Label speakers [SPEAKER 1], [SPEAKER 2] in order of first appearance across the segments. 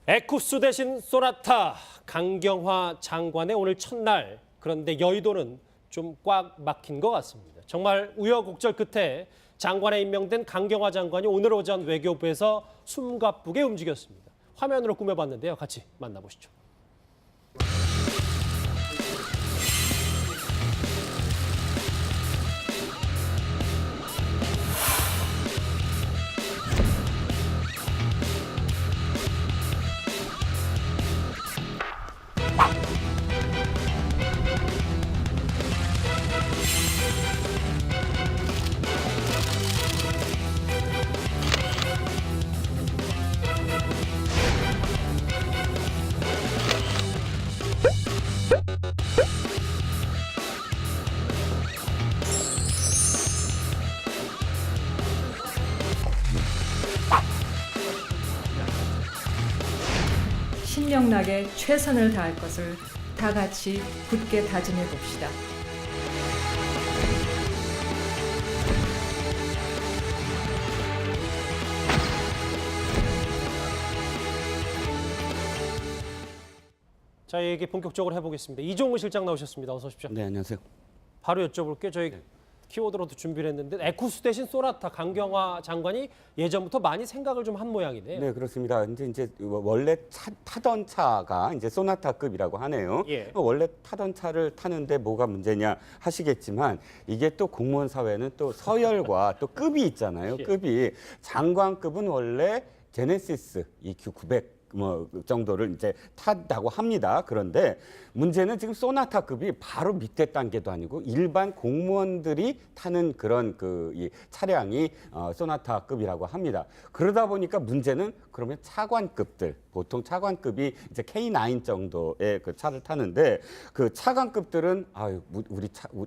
[SPEAKER 1] 에쿠스 대신 소나타, 강경화 장관의 오늘 첫날. 그런데 여의도는 좀 꽉 막힌 것 같습니다. 정말 우여곡절 끝에 장관에 임명된 강경화 장관이 오늘 오전 외교부에서 숨가쁘게 움직였습니다. 화면으로 꾸며봤는데요. 같이 만나보시죠.
[SPEAKER 2] 신명나게 최선을 다할 것을 다 같이 굳게 다짐해 봅시다.
[SPEAKER 1] 자, 얘기 본격적으로 해보겠습니다. 이종우 실장 나오셨습니다. 어서 오십시오.
[SPEAKER 3] 네, 안녕하세요.
[SPEAKER 1] 바로 여쭤볼게요. 저희 키워드로도 준비를 했는데 에쿠스 대신 소나타, 강경화 장관이 예전부터 많이 생각을 좀 한 모양이네요.
[SPEAKER 3] 네, 그렇습니다. 이제 원래 타던 차가 이제 소나타급이라고 하네요.
[SPEAKER 1] 예.
[SPEAKER 3] 원래 타던 차를 타는데 뭐가 문제냐 하시겠지만 이게 또 공무원 사회는 또 서열과 또 급이 있잖아요.
[SPEAKER 1] 예.
[SPEAKER 3] 급이 장관급은 원래 제네시스 EQ 900 정도를 이제 탔다고 합니다. 그런데 문제는 지금 소나타급이 바로 밑에 단계도 아니고 일반 공무원들이 타는 그런 이 차량이 소나타급이라고 합니다. 그러다 보니까 문제는 그러면 차관급들, 보통 차관급이 이제 K9 정도의 그 차를 타는데 그 차관급들은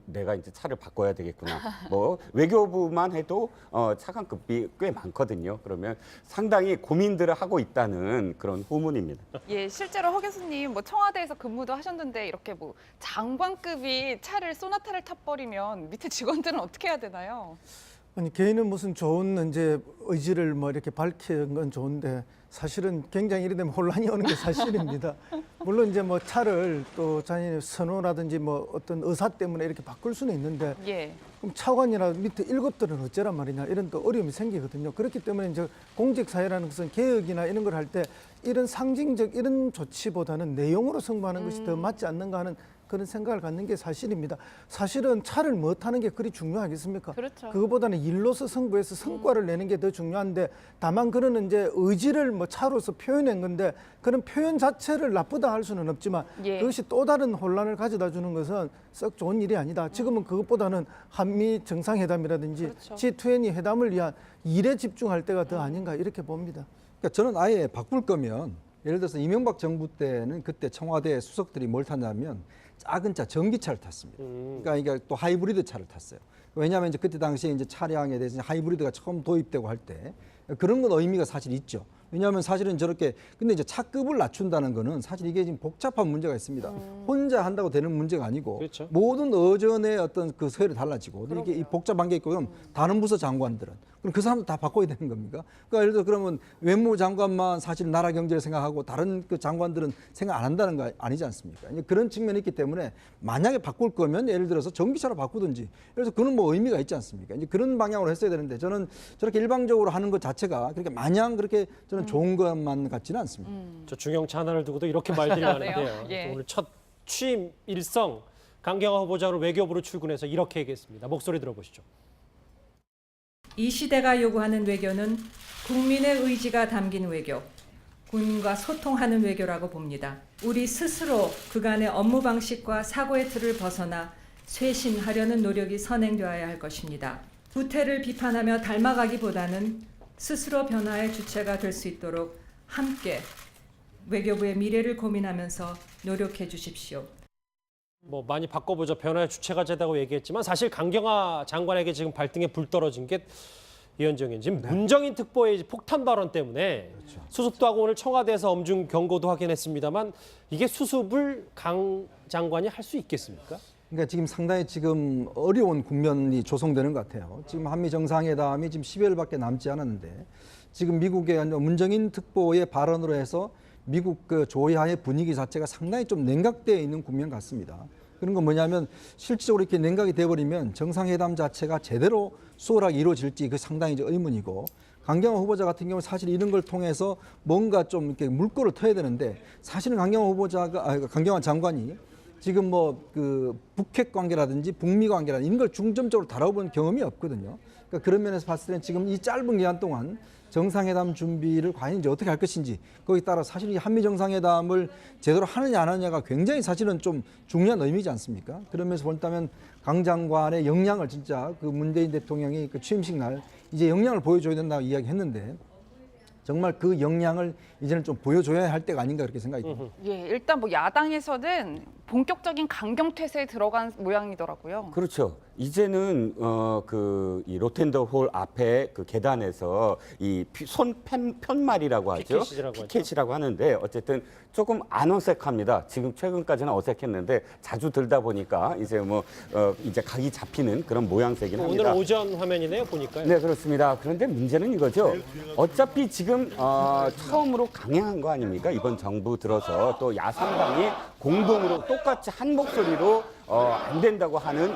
[SPEAKER 3] 내가 이제 차를 바꿔야 되겠구나. 뭐 외교부만 해도 차관급이 꽤 많거든요. 그러면 상당히 고민들을 하고 있다는 그런 후문입니다.
[SPEAKER 4] 예, 실제로 허 교수님 뭐 청와대에서 근무도 하셨는데 이렇게 뭐 장관급이 차를 소나타를 타버리면 밑에 직원들은 어떻게 해야 되나요?
[SPEAKER 5] 아니 개인은 무슨 좋은 이제 의지를 뭐 이렇게 밝히는 건 좋은데 사실은 굉장히 이래 되면 혼란이 오는 게 사실입니다. 물론 이제 뭐 차를 또 자신의 선호라든지 뭐 어떤 의사 때문에 이렇게 바꿀 수는 있는데
[SPEAKER 4] 예.
[SPEAKER 5] 그럼 차관이나 밑에 1급들은 어쩌란 말이냐 이런 또 어려움이 생기거든요. 그렇기 때문에 이제 공직사회라는 것은 개혁이나 이런 걸 할 때 이런 상징적 이런 조치보다는 내용으로 승부하는 것이 더 맞지 않는가 하는 그런 생각을 갖는 게 사실입니다. 사실은 차를 뭐 타는 게 그리 중요하겠습니까?
[SPEAKER 4] 그렇죠.
[SPEAKER 5] 그거보다는 일로서 승부해서 성과를 내는 게 더 중요한데 다만 그는 이제 의지를 뭐 차로서 표현한 건데 그런 표현 자체를 나쁘다 할 수는 없지만
[SPEAKER 4] 예.
[SPEAKER 5] 그것이 또 다른 혼란을 가져다 주는 것은 썩 좋은 일이 아니다. 지금은 그것보다는 한미 정상회담이라든지
[SPEAKER 4] 그렇죠.
[SPEAKER 5] G20 회담을 위한 일에 집중할 때가 더 아닌가 이렇게 봅니다.
[SPEAKER 6] 그러니까 저는 아예 바꿀 거면 예를 들어서 이명박 정부 때는 그때 청와대 수석들이 뭘 탔냐면 작은 차 전기차를 탔습니다. 그러니까 이게 또 하이브리드 차를 탔어요. 왜냐하면 이제 그때 당시에 이제 차량에 대해서 하이브리드가 처음 도입되고 할 때 그런 건 의미가 사실 있죠. 왜냐하면 사실은 저렇게 근데 이제 차급을 낮춘다는 거는 사실 이게 지금 복잡한 문제가 있습니다. 혼자 한다고 되는 문제가 아니고
[SPEAKER 1] 그렇죠.
[SPEAKER 6] 모든 어전의 어떤 그 서열이 달라지고 이게 이 복잡한 게 있고 그럼 다른 부서 장관들은 그럼 그 사람들 다 바꿔야 되는 겁니까? 그러니까 예를 들어 그러면 외무부 장관만 사실 나라 경제를 생각하고 다른 그 장관들은 생각 안 한다는 거 아니지 않습니까? 이제 그런 측면이 있기 때문에 만약에 바꿀 거면 예를 들어서 전기차로 바꾸든지 그래서 그는 뭐 의미가 있지 않습니까? 이제 그런 방향으로 했어야 되는데 저는 저렇게 일방적으로 하는 것 자체가 그렇게 마냥 그렇게 저는 좋은 것만 같지는 않습니다.
[SPEAKER 1] 저 중형차 하나를 두고도 이렇게 말들이 많은데요.
[SPEAKER 4] 예.
[SPEAKER 1] 오늘 첫 취임 일성 강경화 후보자로 외교부로 출근해서 이렇게 얘기했습니다. 목소리 들어보시죠.
[SPEAKER 2] 이 시대가 요구하는 외교는 국민의 의지가 담긴 외교, 국민과 소통하는 외교라고 봅니다. 우리 스스로 그간의 업무 방식과 사고의 틀을 벗어나 쇄신하려는 노력이 선행되어야 할 것입니다. 구태를 비판하며 닮아가기보다는 스스로 변화의 주체가 될 수 있도록 함께 외교부의 미래를 고민하면서 노력해 주십시오.
[SPEAKER 1] 뭐 많이 바꿔보자, 변화의 주체가 되다고 얘기했지만 사실 강경화 장관에게 지금 발등에 불 떨어진 게 이현정 의원 지금 문정인 특보의 폭탄 발언 때문에 수습도 하고 오늘 청와대에서 엄중 경고도 하긴 했습니다만 이게 수습을 강 장관이 할 수 있겠습니까?
[SPEAKER 6] 그러니까 지금 상당히 지금 어려운 국면이 조성되는 것 같아요. 지금 한미 정상회담이 지금 10여일밖에 남지 않았는데 지금 미국의 문정인 특보의 발언으로 해서 미국 그 조야의 분위기 자체가 상당히 좀 냉각되어 있는 국면 같습니다. 그런 건 뭐냐면 실질적으로 이렇게 냉각이 돼버리면 정상회담 자체가 제대로 수월하게 이루어질지 그 상당히 이제 의문이고, 강경화 후보자 같은 경우는 사실 이런 걸 통해서 뭔가 좀 이렇게 물꼬를 터야 되는데, 사실은 강경화 장관이 지금 뭐 그 북핵 관계라든지 북미 관계라든지 이런 걸 중점적으로 다뤄본 경험이 없거든요. 그러니까 그런 면에서 봤을 때는 지금 이 짧은 기간 동안 정상회담 준비를 과연 이제 어떻게 할 것인지, 거기에 따라 사실 이 한미 정상회담을 제대로 하느냐 안 하느냐가 굉장히 사실은 좀 중요한 의미지 않습니까? 그러면서 본다면 강 장관의 역량을 진짜 그 문재인 대통령이 그 취임식 날 이제 역량을 보여줘야 된다고 이야기했는데, 정말 그 역량을 이제는 좀 보여줘야 할 때가 아닌가 그렇게 생각이 듭니다.
[SPEAKER 4] 예, 일단 뭐 야당에서는 본격적인 강경태세에 들어간 모양이더라고요.
[SPEAKER 3] 그렇죠. 이제는 이 로텐더홀 앞에 그 계단에서 이 손 편말이라고 하죠. 피켓이라고 하는데 어쨌든 조금 안 어색합니다. 지금 최근까지는 어색했는데 자주 들다 보니까 이제 이제 각이 잡히는 그런 모양새긴 합니다.
[SPEAKER 1] 오늘 오전 화면이네요, 보니까요.
[SPEAKER 3] 네, 그렇습니다. 그런데 문제는 이거죠. 어차피 지금 처음으로 강행한 거 아닙니까? 이번 정부 들어서 또 야3당이 공동으로 똑같이 한 목소리로 안 된다고 하는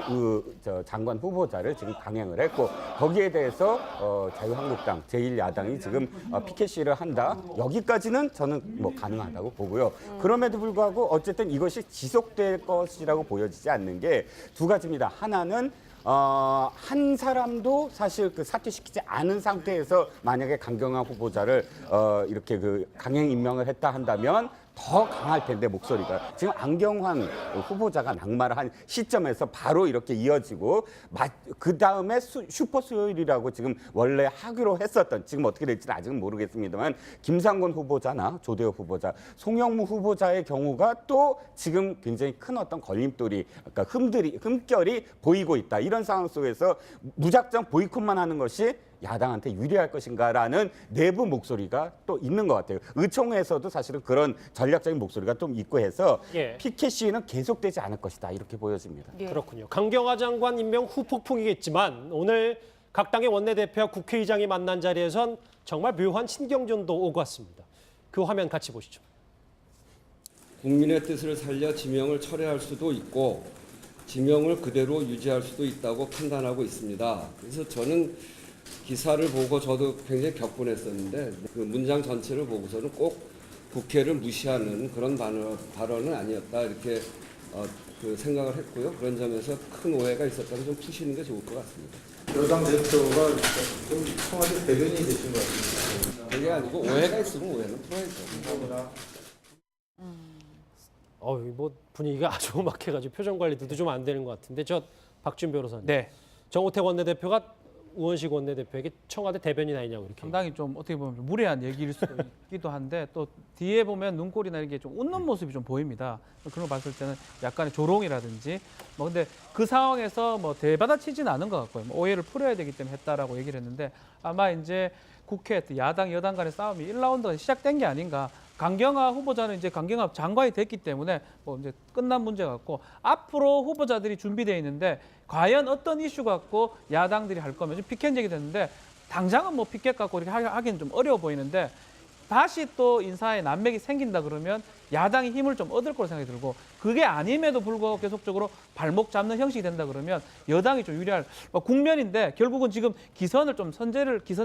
[SPEAKER 3] 장관 후보자를 지금 강행을 했고, 거기에 대해서 자유한국당 제1야당이 지금 피켓 시위를 한다. 여기까지는 저는 뭐 가능하다고 보고요. 그럼에도 불구하고 어쨌든 이것이 지속될 것이라고 보여지지 않는 게 두 가지입니다. 하나는 한 사람도 사실 그 사퇴시키지 않은 상태에서 만약에 강경화 후보자를 이렇게 그 강행 임명을 했다 한다면 더 강할 텐데, 목소리가 지금 안경환 후보자가 낙마를 한 시점에서 바로 이렇게 이어지고, 그 다음에 슈퍼 수요일이라고 지금 원래 하기로 했었던, 지금 어떻게 될지는 아직은 모르겠습니다만 김상곤 후보자나 조대호 후보자, 송영무 후보자의 경우가 또 지금 굉장히 큰 어떤 걸림돌이, 그러니까 흠결이 보이고 있다. 이런 상황 속에서 무작정 보이콧만 하는 것이 야당한테 유리할 것인가라는 내부 목소리가 또 있는 것 같아요. 의총에서도 사실은 그런 전략적인 목소리가 좀 있고 해서
[SPEAKER 1] 예.
[SPEAKER 3] 피켓 시위는 계속되지 않을 것이다, 이렇게 보여집니다.
[SPEAKER 4] 예.
[SPEAKER 1] 그렇군요. 강경화 장관 임명 후폭풍이겠지만 오늘 각 당의 원내대표와 국회의장이 만난 자리에선 정말 묘한 신경전도 오고 갔습니다. 그 화면 같이 보시죠.
[SPEAKER 7] 국민의 뜻을 살려 지명을 철회할 수도 있고 지명을 그대로 유지할 수도 있다고 판단하고 있습니다. 그래서 저는 기사를 보고 저도 굉장히 격분했었는데, 그 문장 전체를 보고서는 꼭 국회를 무시하는 그런 발언은 아니었다, 이렇게 그 생각을 했고요. 그런 점에서 큰 오해가 있었다면 좀 푸시는 게 좋을 것 같습니다.
[SPEAKER 8] 여당 대표가 좀 청와대 대변인이 되신 것 같습니다.
[SPEAKER 7] 그게 아니고 오해가 있으면 오해는 풀어야죠.
[SPEAKER 1] 뭐 분위기가 아주 음악해가지고 표정 관리도 좀 안 되는 것 같은데, 저 박준 변호사님.
[SPEAKER 9] 네.
[SPEAKER 1] 정호택 원내대표가 우원식 원내대표에게 청와대 대변인 아니냐고 이렇게.
[SPEAKER 9] 상당히 좀 어떻게 보면 좀 무례한 얘기일 수도 있기도 한데, 또 뒤에 보면 눈꼬리나 이게 좀 웃는 모습이 좀 보입니다. 그런 거 봤을 때는 약간의 조롱이라든지 뭐, 근데 그 상황에서 뭐 대받아치지는 않은 것 같고요. 뭐 오해를 풀어야 되기 때문에 했다라고 얘기를 했는데, 아마 이제 국회 야당 여당 간의 싸움이 1라운드가 시작된 게 아닌가. 강경화 후보자는 이제 강경화 장관이 됐기 때문에 뭐 이제 끝난 문제 같고, 앞으로 후보자들이 준비되어 있는데 과연 어떤 이슈 갖고 야당들이 할 거면, 지금 피켓 얘기 됐는데 당장은 뭐 피켓 갖고 이렇게 하기는 좀 어려워 보이는데, 다시 또 인사에 난맥이 생긴다 그러면 야당이 힘을 좀 얻을 거로 생각이 들고, 그게 아님에도 불구하고 계속적으로 발목 잡는 형식이 된다 그러면 여당이 좀 유리할 국면인데, 결국은 지금 기선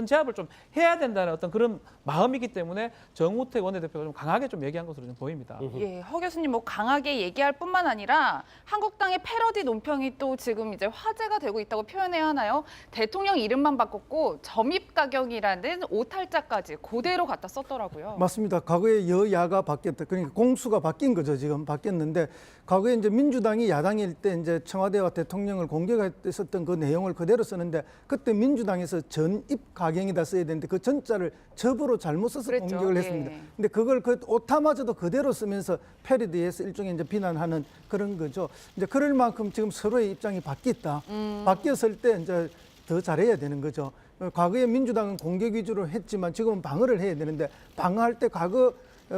[SPEAKER 9] 제압을 좀 해야 된다는 어떤 그런 마음이기 때문에 정우택 원내대표가 좀 강하게 좀 얘기한 것으로 좀 보입니다.
[SPEAKER 4] 예, 허 교수님 뭐 강하게 얘기할 뿐만 아니라 한국당의 패러디 논평이 또 지금 이제 화제가 되고 있다고 표현해야 하나요? 대통령 이름만 바꿨고 점입 가격이라는 오탈자까지 그대로 갖다 썼더라고요.
[SPEAKER 5] 맞습니다. 과거에 여야가 바뀌었다. 그러니까 공수가 바뀐 거죠. 지금 바뀌었는데, 과거에 이제 민주당이 야당일 때 이제 청와대와 대통령을 공격했었던 그 내용을 그대로 쓰는데, 그때 민주당에서 전입 가경이다 써야 되는데 그 전자를 접으로 잘못 써서
[SPEAKER 4] 그랬죠.
[SPEAKER 5] 공격을
[SPEAKER 4] 예.
[SPEAKER 5] 했습니다. 근데 그걸 그 오타마저도 그대로 쓰면서 패러디해서 일종의 이제 비난하는 그런 거죠. 이제 그럴 만큼 지금 서로의 입장이 바뀌었다. 바뀌었을 때 이제 더 잘해야 되는 거죠. 과거에 민주당은 공격 위주로 했지만 지금은 방어를 해야 되는데, 방어할 때 과거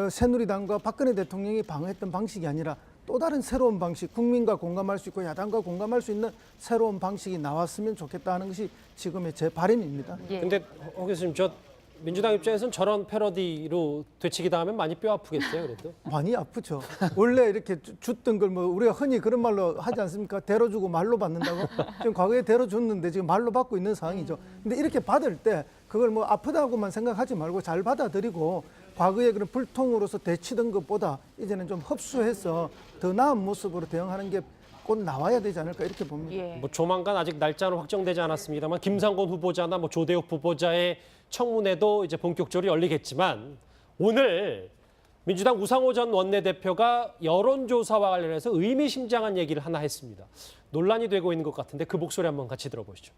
[SPEAKER 5] 새누리당과 박근혜 대통령이 방어했던 방식이 아니라 또 다른 새로운 방식, 국민과 공감할 수 있고 야당과 공감할 수 있는 새로운 방식이 나왔으면 좋겠다 하는 것이 지금의 제 바람입니다.
[SPEAKER 4] 예.
[SPEAKER 1] 근데 허 교수님, 저 민주당 입장에서는 저런 패러디로 되치기 당하면 많이 뼈 아프겠어요, 그래도.
[SPEAKER 5] 많이 아프죠. 원래 이렇게 줬던 걸 뭐 우리가 흔히 그런 말로 하지 않습니까? 대로 주고 말로 받는다고. 지금 과거에 대로 줬는데 지금 말로 받고 있는 상황이죠. 근데 이렇게 받을 때 그걸 뭐 아프다고만 생각하지 말고 잘 받아들이고 과거에 그런 불통으로서 대치던 것보다 이제는 좀 흡수해서 더 나은 모습으로 대응하는 게 곧 나와야 되지 않을까 이렇게 봅니다.
[SPEAKER 4] 예.
[SPEAKER 1] 뭐 조만간 아직 날짜는 확정되지 않았습니다만 김상곤 후보자나 뭐 조대욱 후보자의 청문회도 이제 본격적으로 열리겠지만 오늘 민주당 우상호 전 원내대표가 여론조사와 관련해서 의미심장한 얘기를 하나 했습니다. 논란이 되고 있는 것 같은데 그 목소리 한번 같이 들어보시죠.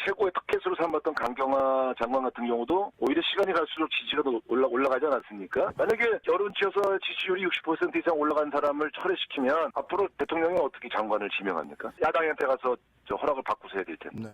[SPEAKER 10] 최고의 타켓으로 삼았던 강경화 장관 같은 경우도 오히려 시간이 갈수록 지지가 더 올라가지 않았습니까? 만약에 여론치에서 지지율이 60% 이상 올라간 사람을 철회시키면 앞으로 대통령이 어떻게 장관을 지명합니까? 야당한테 가서 허락을 받고서 해야 될 텐데.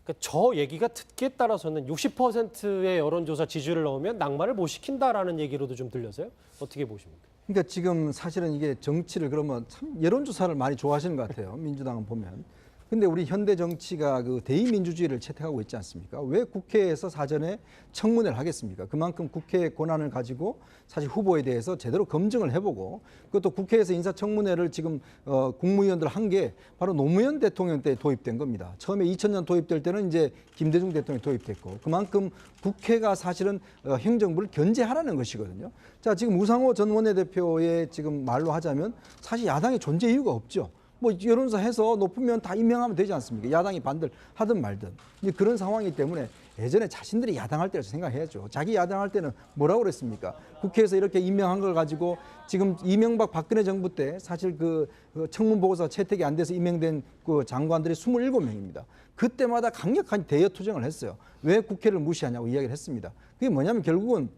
[SPEAKER 1] 그러니까 저 얘기가 듣기에 따라서는 60%의 여론조사 지지율을 넣으면 낙마를 못 시킨다라는 얘기로도 좀 들려서요. 어떻게 보십니까?
[SPEAKER 6] 그러니까 지금 사실은 이게 정치를 그러면 참 여론조사를 많이 좋아하시는 것 같아요. 민주당은 보면. 근데 우리 현대 정치가 그 대의민주주의를 채택하고 있지 않습니까? 왜 국회에서 사전에 청문회를 하겠습니까? 그만큼 국회의 권한을 가지고 사실 후보에 대해서 제대로 검증을 해보고 그것도 국회에서 인사청문회를 지금 국무위원들 한 게 바로 노무현 대통령 때 도입된 겁니다. 처음에 2000년 도입될 때는 이제 김대중 대통령이 도입됐고 그만큼 국회가 사실은 행정부를 견제하라는 것이거든요. 자, 지금 우상호 전 원내대표의 지금 말로 하자면 사실 야당의 존재 이유가 없죠. 뭐 여론조사 해서 높으면 다 임명하면 되지 않습니까? 야당이 반대를 하든 말든. 이제 그런 상황이기 때문에 예전에 자신들이 야당할 때를 생각해야죠. 자기 야당할 때는 뭐라고 그랬습니까? 국회에서 이렇게 임명한 걸 가지고 지금 이명박 박근혜 정부 때 사실 그 청문보고서 채택이 안 돼서 임명된 그 장관들이 27명입니다. 그때마다 강력한 대여 투쟁을 했어요. 왜 국회를 무시하냐고 이야기를 했습니다. 그게 뭐냐면 결국은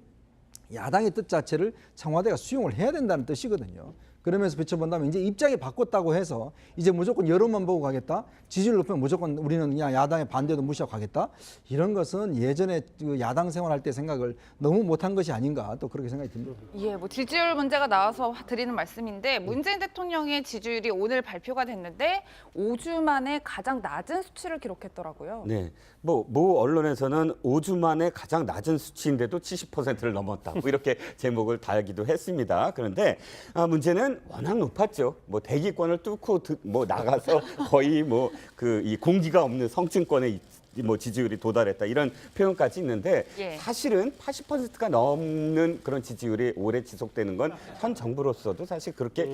[SPEAKER 6] 야당의 뜻 자체를 청와대가 수용을 해야 된다는 뜻이거든요. 그러면서 비춰본다면 이제 입장이 바꿨다고 해서 이제 무조건 여론만 보고 가겠다. 지지율 높으면 무조건 우리는 그냥 야당의 반대도 무시하고 가겠다. 이런 것은 예전에 그 야당 생활할 때 생각을 너무 못한 것이 아닌가 또 그렇게 생각이 듭니다.
[SPEAKER 4] 예, 뭐 지지율 문제가 나와서 드리는 말씀인데 문재인 대통령의 지지율이 오늘 발표가 됐는데 5주 만에 가장 낮은 수치를 기록했더라고요.
[SPEAKER 3] 네, 뭐 언론에서는 5주 만에 가장 낮은 수치인데도 70%를 넘었다. 뭐 이렇게 제목을 달기도 했습니다. 그런데 문제는 워낙 높았죠. 뭐 대기권을 뚫고 뭐 나가서 거의 뭐 그 이 공기가 없는 성층권에 뭐 지지율이 도달했다 이런 표현까지 있는데
[SPEAKER 4] 예.
[SPEAKER 3] 사실은 80%가 넘는 그런 지지율이 오래 지속되는 건 현 정부로서도 사실 그렇게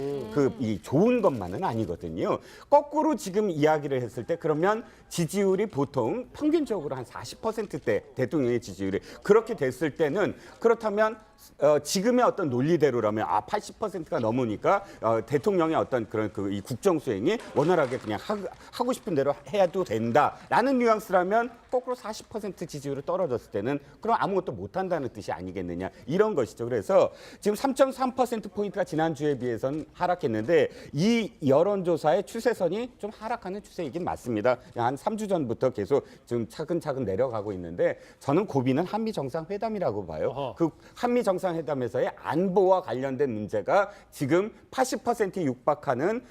[SPEAKER 3] 이 좋은 것만은 아니거든요. 거꾸로 지금 이야기를 했을 때 그러면 지지율이 보통 평균적으로 한 40%대 대통령의 지지율이 그렇게 됐을 때는 그렇다면 지금의 어떤 논리대로라면 80%가 넘으니까 대통령의 어떤 그런 이 국정 수행이 원활하게 그냥 하고 싶은 대로 해도 된다라는 뉘앙스라면 거꾸로 40% 지지율이 떨어졌을 때는 그럼 아무것도 못한다는 뜻이 아니겠느냐 이런 것이죠. 그래서 지금 3.3%포인트가 지난주에 비해서는 하락했는데 이 여론조사의 추세선이 좀 하락하는 추세이긴 맞습니다. 한 3주 전부터 계속 좀 차근차근 내려가고 있는데 저는 고비는 한미 정상회담이라고 봐요.
[SPEAKER 1] 어허.
[SPEAKER 3] 그 한미 정상회담에서의 안보와 관련된 문제가 지금 80%에 육박하는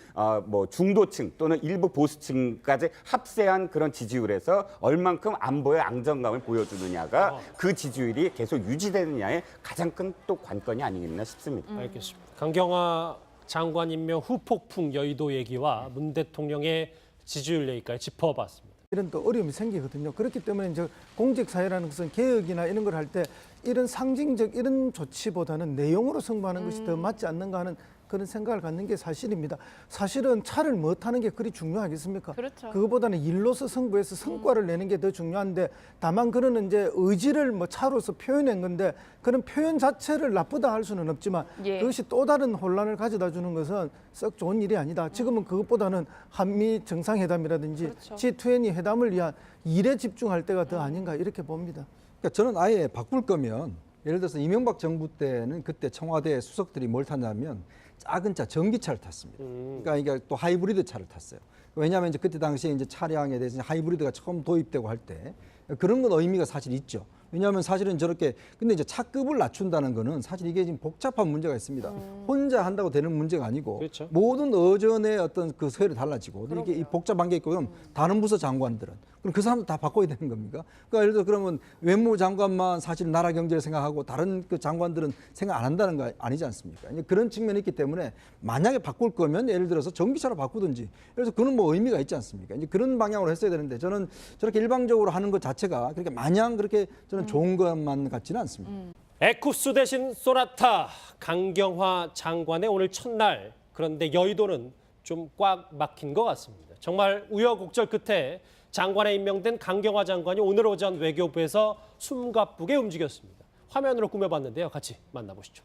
[SPEAKER 3] 뭐 중도층 또는 일부 보수층까지 합세한 그런 지지율에서 얼만큼 안보의 안정감을 보여주느냐가 그 지지율이 계속 유지되느냐의 가장 큰 또 관건이 아니겠나 싶습니다.
[SPEAKER 1] 알겠습니다. 강경화 장관 임명 후폭풍 여의도 얘기와 문 대통령의 지지율 얘기까지 짚어봤습니다.
[SPEAKER 5] 이런 또 어려움이 생기거든요. 그렇기 때문에 이제 공직사회라는 것은 개혁이나 이런 걸 할 때 이런 상징적 이런 조치보다는 내용으로 승부하는 것이 더 맞지 않는가 하는 그런 생각을 갖는 게 사실입니다. 사실은 차를 뭐 타는 게 그리 중요하겠습니까?
[SPEAKER 4] 그렇죠.
[SPEAKER 5] 그거보다는 일로서 승부해서 성과를 내는 게 더 중요한데 다만 그는 이제 의지를 뭐 차로서 표현한 건데 그런 표현 자체를 나쁘다 할 수는 없지만
[SPEAKER 4] 예.
[SPEAKER 5] 그것이 또 다른 혼란을 가져다 주는 것은 썩 좋은 일이 아니다. 지금은 그것보다는 한미 정상회담이라든지
[SPEAKER 4] 그렇죠.
[SPEAKER 5] G20 회담을 위한 일에 집중할 때가 더 아닌가 이렇게 봅니다.
[SPEAKER 6] 그러니까 저는 아예 바꿀 거면 예를 들어서 이명박 정부 때는 그때 청와대 수석들이 뭘 탔냐면 작은 차 전기차를 탔습니다. 그러니까 이게 또 하이브리드 차를 탔어요. 왜냐하면 이제 그때 당시에 이제 차량에 대해서 하이브리드가 처음 도입되고 할 때 그런 건 의미가 사실 있죠. 왜냐하면 사실은 저렇게 근데 이제 차급을 낮춘다는 거는 사실 이게 지금 복잡한 문제가 있습니다. 혼자 한다고 되는 문제가 아니고
[SPEAKER 1] 그렇죠.
[SPEAKER 6] 모든 어전의 어떤 그 서열이 달라지고 이게 이 복잡한 게 있고 그럼 다른 부서 장관들은 그럼 그 사람들 다 바꿔야 되는 겁니까? 그러니까 예를 들어 그러면 외무부 장관만 사실 나라 경제를 생각하고 다른 그 장관들은 생각 안 한다는 거 아니지 않습니까? 이제 그런 측면이 있기 때문에 만약에 바꿀 거면 예를 들어서 전기차로 바꾸든지 그래서 그는 뭐 의미가 있지 않습니까? 이제 그런 방향으로 했어야 되는데 저는 저렇게 일방적으로 하는 것 자체가 그렇게 마냥 그렇게 저는 좋은 것만 같지는 않습니다.
[SPEAKER 1] 에쿠스 대신 소나타 강경화 장관의 오늘 첫날. 그런데 여의도는 좀 꽉 막힌 것 같습니다. 정말 우여곡절 끝에 장관에 임명된 강경화 장관이 오늘 오전 외교부에서 숨가쁘게 움직였습니다. 화면으로 꾸며봤는데요. 같이 만나보시죠.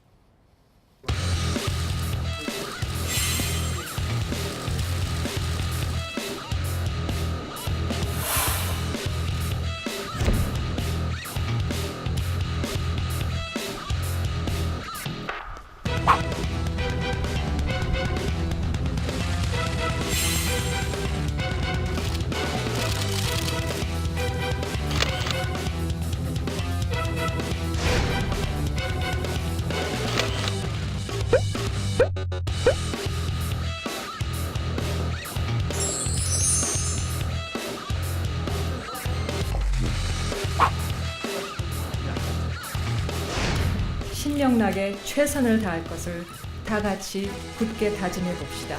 [SPEAKER 2] 신명나게 최선을 다할 것을 다 같이 굳게 다짐해 봅시다.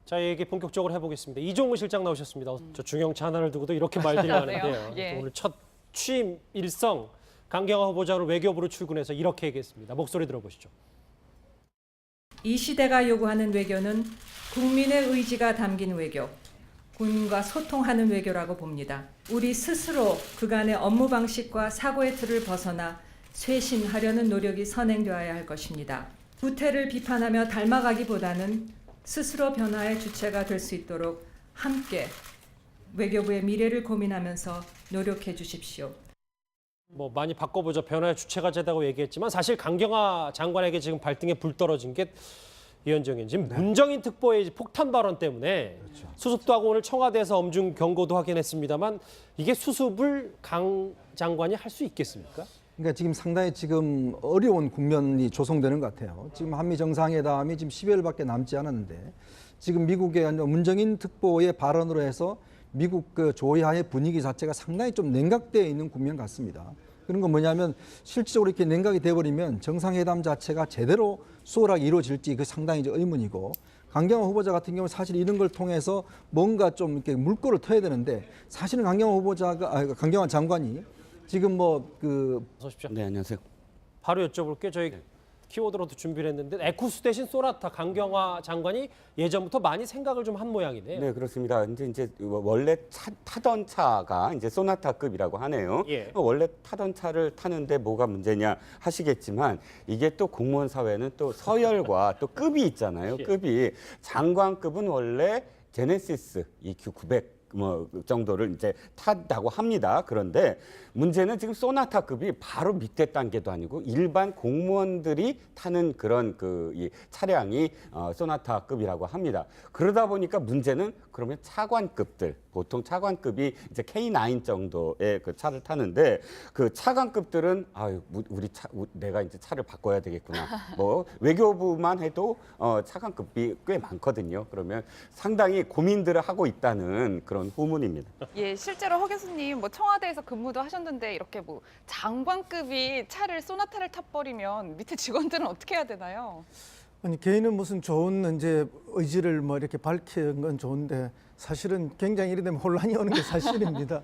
[SPEAKER 1] 자, 얘기 본격적으로 해보겠습니다. 이종우 실장 나오셨습니다. 저 중형차 하나를 두고도 이렇게 말들이 많은데요.
[SPEAKER 4] 예.
[SPEAKER 1] 오늘 첫 취임 일성 강경화 후보자로 외교부로 출근해서 이렇게 얘기했습니다. 목소리 들어보시죠.
[SPEAKER 2] 이 시대가 요구하는 외교는 국민의 의지가 담긴 외교, 국민과 소통하는 외교라고 봅니다. 우리 스스로 그간의 업무 방식과 사고의 틀을 벗어나 쇄신하려는 노력이 선행되어야 할 것입니다. 구태를 비판하며 닮아가기보다는 스스로 변화의 주체가 될 수 있도록 함께 외교부의 미래를 고민하면서 노력해 주십시오.
[SPEAKER 1] 뭐 많이 바꿔보죠. 변화의 주체가 되다고 얘기했지만 사실 강경화 장관에게 지금 발등에 불 떨어진 게 이현정 의원 지금 문정인 특보의 폭탄 발언 때문에 수습도 하고 오늘 청와대에서 엄중 경고도 하긴 했습니다만 이게 수습을 강 장관이 할 수 있겠습니까?
[SPEAKER 6] 그러니까 지금 상당히 지금 어려운 국면이 조성되는 것 같아요. 지금 한미 정상회담이 지금 10여일밖에 남지 않았는데 지금 미국의 문정인 특보의 발언으로 해서 미국 그 조야의 분위기 자체가 상당히 좀 냉각되어 있는 국면 같습니다. 그런 건 뭐냐면 실질적으로 이렇게 냉각이 돼버리면 정상회담 자체가 제대로 수월하게 이루어질지 그 상당히 이제 의문이고 강경화 후보자 같은 경우는 사실 이런 걸 통해서 뭔가 좀 이렇게 물꼬를 터야 되는데 사실은 강경화 장관이 지금
[SPEAKER 1] 오십시오.
[SPEAKER 3] 네, 안녕하세요.
[SPEAKER 1] 바로 여쭤볼게요. 저희 키워드로도 준비를 했는데 에쿠스 대신 소나타 강경화 장관이 예전부터 많이 생각을 좀 한 모양이네요.
[SPEAKER 3] 네, 그렇습니다. 이제 원래 타던 차가 이제 소나타급이라고 하네요.
[SPEAKER 1] 예.
[SPEAKER 3] 원래 타던 차를 타는데 뭐가 문제냐 하시겠지만 이게 또 공무원 사회는 또 서열과 또 급이 있잖아요.
[SPEAKER 1] 예.
[SPEAKER 3] 급이 장관급은 원래 제네시스 EQ 900 정도를 이제 탔다고 합니다. 그런데 문제는 지금 소나타급이 바로 밑에 단계도 아니고 일반 공무원들이 타는 그런 이 차량이 소나타급이라고 합니다. 그러다 보니까 문제는 그러면 차관급들 보통 차관급이 이제 K9 정도의 그 차를 타는데 그 차관급들은 내가 이제 차를 바꿔야 되겠구나. 뭐 외교부만 해도 차관급이 꽤 많거든요. 그러면 상당히 고민들을 하고 있다는 그런 후문입니다.
[SPEAKER 4] 예, 실제로 허 교수님 뭐 청와대에서 근무도 하셨는데 이렇게 뭐 장관급이 차를 소나타를 타버리면 밑에 직원들은 어떻게 해야 되나요?
[SPEAKER 5] 아니 개인은 무슨 좋은 이제 의지를 뭐 이렇게 밝히는 건 좋은데 사실은 굉장히 이래 되면 혼란이 오는 게 사실입니다.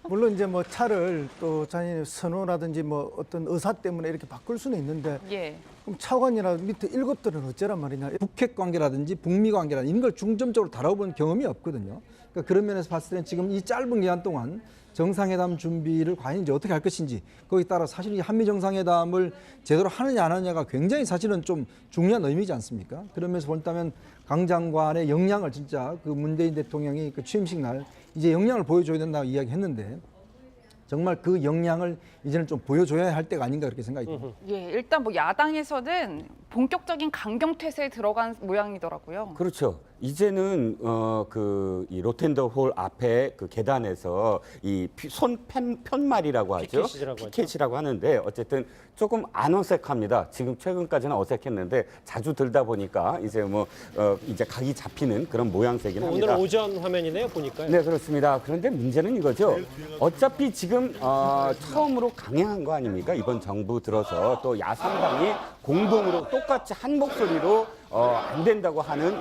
[SPEAKER 5] 물론 이제 뭐 차를 또 자신의 선호라든지 뭐 어떤 의사 때문에 이렇게 바꿀 수는 있는데
[SPEAKER 4] 예.
[SPEAKER 5] 그럼 차관이나 밑에 1급들은 어쩌란 말이냐.
[SPEAKER 6] 북핵 관계라든지 북미 관계라든지 이런 걸 중점적으로 다뤄본 경험이 없거든요. 그러니까 그런 면에서 봤을 때는 지금 이 짧은 기간 동안 정상회담 준비를 과연 이제 어떻게 할 것인지 거기에 따라 사실 이 한미 정상회담을 제대로 하느냐 안 하느냐가 굉장히 사실은 좀 중요한 의미지 않습니까? 그러면서 본다면 강 장관의 역량을 진짜 그 문재인 대통령이 그 취임식 날 이제 역량을 보여줘야 된다고 이야기했는데 정말 그 역량을 이제는 좀 보여줘야 할 때가 아닌가 그렇게 생각이 듭니다.
[SPEAKER 4] 예, 일단 뭐 야당에서는 본격적인 강경 태세에 들어간 모양이더라고요.
[SPEAKER 3] 그렇죠. 이제는 이 로텐더홀 앞에 그 계단에서 이 손 편말이라고 하죠. 피켓이라고 하는데 어쨌든 조금 안 어색합니다. 지금 최근까지는 어색했는데 자주 들다 보니까 이제 이제 각이 잡히는 그런 모양새긴 합니다.
[SPEAKER 1] 오늘 오전 화면이네요, 보니까요.
[SPEAKER 3] 네, 그렇습니다. 그런데 문제는 이거죠. 어차피 지금 처음으로 강행한 거 아닙니까? 이번 정부 들어서 또 야삼당이 공동으로 똑같이 한 목소리로 안 된다고 하는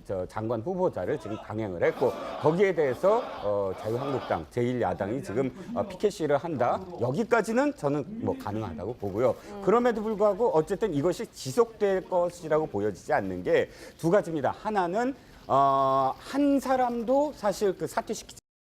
[SPEAKER 3] 저 장관 후보자를 지금 강행을 했고 거기에 대해서 자유한국당 제1야당이 지금 피켓 시위를 한다. 여기까지는 저는 뭐 가능하다고 보고요. 그럼에도 불구하고 어쨌든 이것이 지속될 것이라고 보여지지 않는 게 두 가지입니다. 하나는 한 사람도 사실 그 사퇴시키지